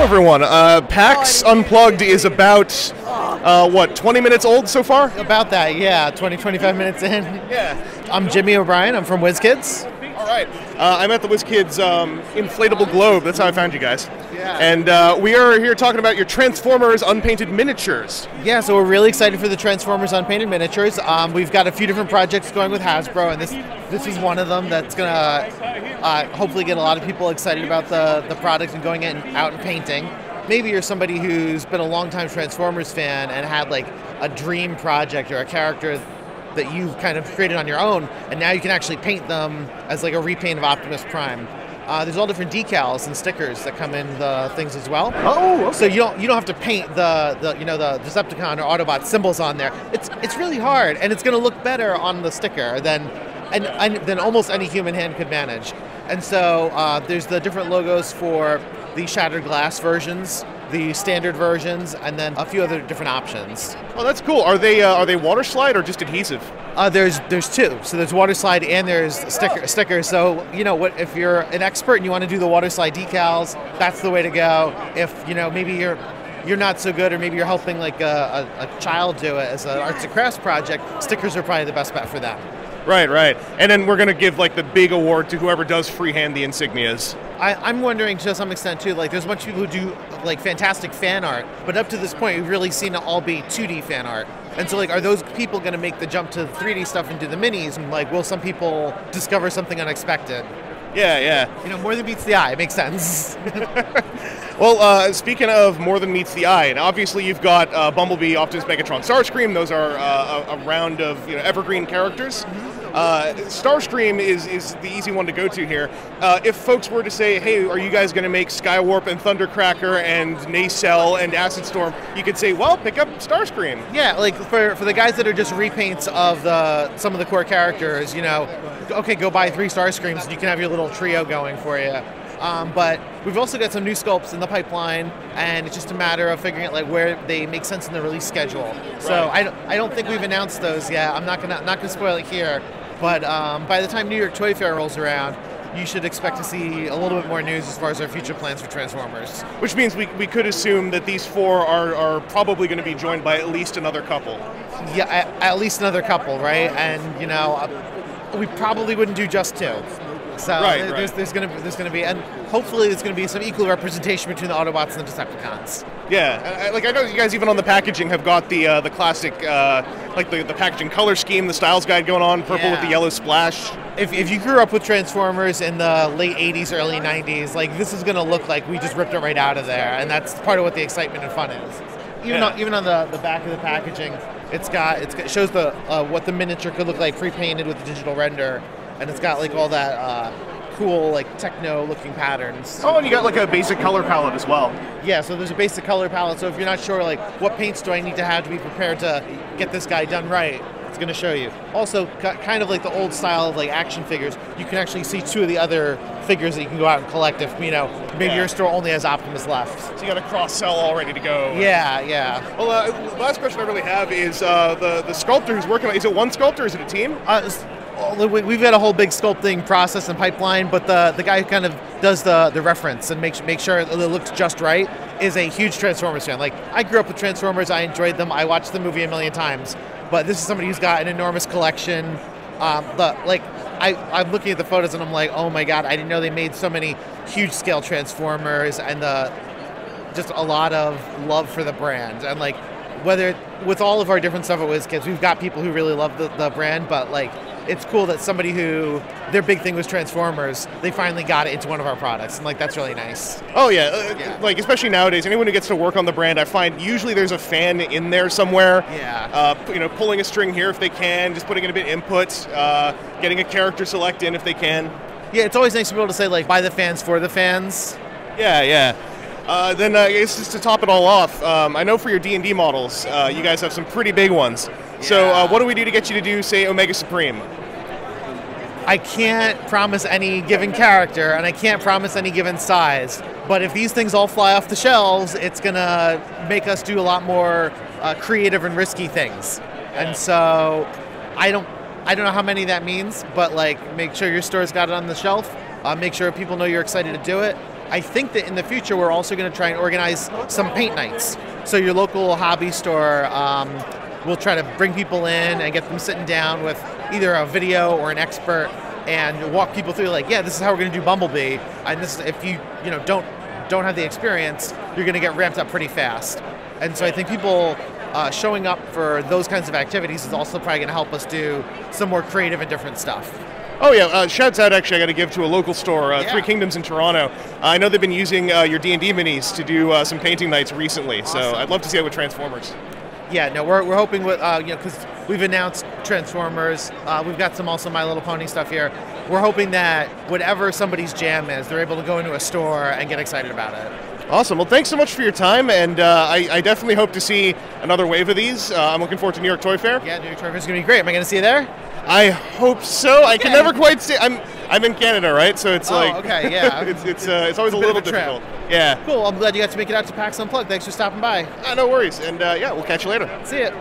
everyone. PAX Unplugged is about, what, 20 minutes old so far? About that, yeah. 25 minutes in. Yeah. I'm Jimmy O'Brien. I'm from Wizkids. All right. I'm at the Wizkids inflatable globe. That's how I found you guys. Yeah. And we are here talking about your Transformers unpainted miniatures. Yeah, so we're really excited for the Transformers unpainted miniatures. We've got a few different projects going with Hasbro, and this is one of them that's going to hopefully get a lot of people excited about the product and going out and painting. Maybe you're somebody who's been a longtime Transformers fan and had like a dream project or a character that you've kind of created on your own, and now you can actually paint them as like a repaint of Optimus Prime. There's all different decals and stickers that come in the things as well. Oh, okay. So you don't have to paint the Decepticon or Autobot symbols on there. It's really hard, and it's going to look better on the sticker than almost any human hand could manage. And so there's the different logos for the Shattered Glass versions, the standard versions, and then a few other different options. Oh, that's cool. Are they water slide or just adhesive? There's two. So there's water slide and there's stickers. So if you're an expert and you want to do the water slide decals, that's the way to go. If maybe you're not so good, or maybe you're helping like a child do it as an arts and crafts project, stickers are probably the best bet for them. Right. And then we're going to give like the big award to whoever does freehand the insignias. I'm wondering to some extent too, like there's a bunch of people who do like fantastic fan art, but up to this point we've really seen it all be 2D fan art. And so like, are those people going to make the jump to 3D stuff and do the minis? And like, will some people discover something unexpected? Yeah. More than meets the eye. It makes sense. Well, speaking of more than meets the eye, and obviously you've got Bumblebee, Optimus, Megatron, Starscream. Those are a round of evergreen characters. Starscream is the easy one to go to here. If folks were to say, hey, are you guys going to make Skywarp and Thundercracker and Nacelle and Acid Storm, you could say, well, pick up Starscream. Yeah, like for the guys that are just repaints of some of the core characters, okay, go buy 3 Starscreams and you can have your little trio going for you. But we've also got some new sculpts in the pipeline, and it's just a matter of figuring out like where they make sense in the release schedule. Right. So I don't think we've announced those yet. I'm not gonna spoil it here. But by the time New York Toy Fair rolls around, you should expect to see a little bit more news as far as our future plans for Transformers. Which means we could assume that these 4 are probably going to be joined by at least another couple. Yeah, at least another couple, right? And we probably wouldn't do just 2. So right. There's gonna be, and hopefully there's gonna be some equal representation between the Autobots and the Decepticons. Yeah, I know you guys even on the packaging have got the classic like the packaging color scheme, the styles guide going on, purple with the yellow splash. If you grew up with Transformers in the late 80s, early 90s, like this is gonna look like we just ripped it right out of there, and that's part of what the excitement and fun is. Even on the back of the packaging, it shows what the miniature could look like pre-painted with the digital render. And it's got like all that cool like techno-looking patterns. Oh, and you got like a basic color palette as well. Yeah, so there's a basic color palette. So if you're not sure like what paints do I need to have to be prepared to get this guy done right, it's going to show you. Also, kind of like the old style of like action figures, you can actually see 2 of the other figures that you can go out and collect if maybe your store only has Optimus left. So you got a cross-sell all ready to go. Yeah. Well, last question I really have is the sculptor who's working on. Is it one sculptor? Is it a team? We've got a whole big sculpting process and pipeline, but the guy who kind of does the reference and make sure it looks just right is a huge Transformers fan. Like, I grew up with Transformers, I enjoyed them, I watched the movie a million times, but this is somebody who's got an enormous collection. I'm looking at the photos and I'm like, oh my god, I didn't know they made so many huge scale Transformers, and just a lot of love for the brand. And like, whether with all of our different stuff at WizKids, we've got people who really love the brand, but like, it's cool that somebody who their big thing was Transformers, they finally got it into one of our products, and like that's really nice. Oh yeah, like especially nowadays, anyone who gets to work on the brand, I find usually there's a fan in there somewhere. Yeah. Pulling a string here if they can, just putting in a bit of input, getting a character select in if they can. Yeah, it's always nice to be able to say like by the fans for the fans. Yeah. Then I guess just to top it all off, I know for your D&D models, you guys have some pretty big ones. Yeah. So what do we do to get you to do, say, Omega Supreme? I can't promise any given character, and I can't promise any given size. But if these things all fly off the shelves, it's going to make us do a lot more creative and risky things. Yeah. And so I don't know how many that means, but like make sure your store's got it on the shelf. Make sure people know you're excited to do it. I think that in the future we're also going to try and organize some paint nights. So your local hobby store will try to bring people in and get them sitting down with either a video or an expert and walk people through, like, yeah, this is how we're going to do Bumblebee. And this, if you don't have the experience, you're going to get ramped up pretty fast. And so I think people showing up for those kinds of activities is also probably going to help us do some more creative and different stuff. Oh yeah, shouts out actually I got to give to a local store, Three Kingdoms in Toronto. I know they've been using your D&D minis to do some painting nights recently, awesome. So I'd love to see that with Transformers. Yeah, no, we're hoping with, because we've announced Transformers, we've got some also My Little Pony stuff here. We're hoping that whatever somebody's jam is, they're able to go into a store and get excited about it. Awesome. Well, thanks so much for your time, and I definitely hope to see another wave of these. I'm looking forward to New York Toy Fair. Yeah, New York Toy Fair is going to be great. Am I going to see you there? I hope so. Okay. I can never quite say. I'm in Canada, right? So it's okay, yeah. it's always a little difficult. Yeah. Cool. I'm glad you got to make it out to PAX Unplugged. Thanks for stopping by. No worries. And yeah, we'll catch you later. See ya.